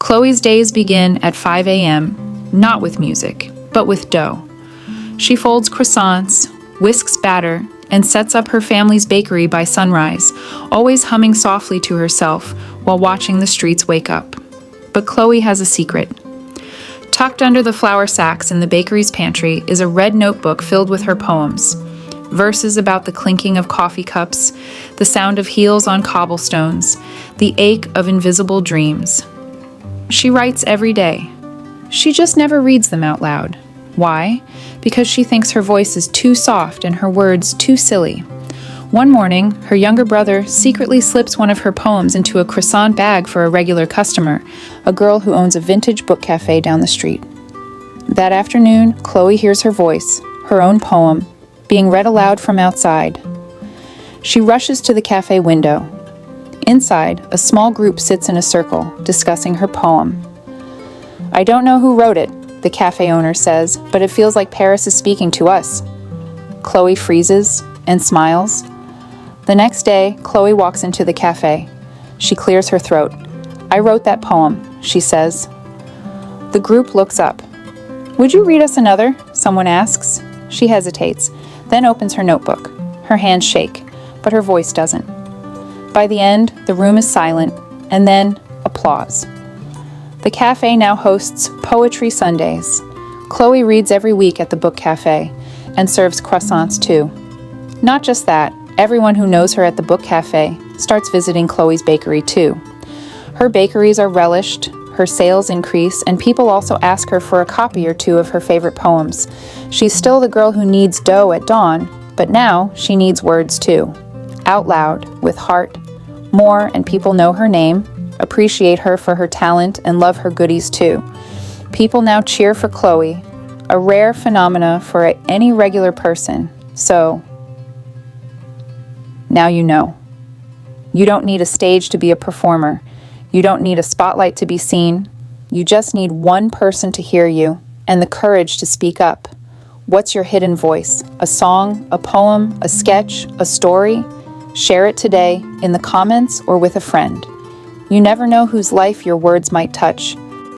Chloe's days begin at 5 a.m., not with music, but with dough. She folds croissants, whisks batter, and sets up her family's bakery by sunrise, always humming softly to herself while watching the streets wake up. But Chloe has a secret. Tucked under the flour sacks in the bakery's pantry is a red notebook filled with her poems. Verses about the clinking of coffee cups, the sound of heels on cobblestones, the ache of invisible dreams. She writes every day. She just never reads them out loud. Why? Because she thinks her voice is too soft and her words too silly. One morning, her younger brother secretly slips one of her poems into a croissant bag for a regular customer, a girl who owns a vintage book cafe down the street. That afternoon, Chloe hears her voice, her own poem, being read aloud from outside. She rushes to the cafe window. Inside, a small group sits in a circle, discussing her poem. "I don't know who wrote it," the cafe owner says, "but it feels like Paris is speaking to us." Chloe freezes and smiles. The next day, Chloe walks into the cafe. She clears her throat. "I wrote that poem," she says. The group looks up. "Would you read us another?" someone asks. She hesitates, then opens her notebook. Her hands shake, but her voice doesn't. By the end, the room is silent, and then applause. The cafe now hosts Poetry Sundays. Chloe reads every week at the book cafe, and serves croissants too. Not just that, everyone who knows her at the book cafe starts visiting Chloe's bakery too. Her bakeries are relished, her sales increase, and people also ask her for a copy or two of her favorite poems. She's still the girl who needs dough at dawn, but now she needs words too. Out loud, with heart, more, and people know her name, appreciate her for her talent, and love her goodies too. People now cheer for Chloe, a rare phenomena for any regular person. So, now you know. You don't need a stage to be a performer. You don't need a spotlight to be seen. You just need one person to hear you and the courage to speak up. What's your hidden voice? A song, a poem, a sketch, a story? Share it today in the comments or with a friend. You never know whose life your words might touch.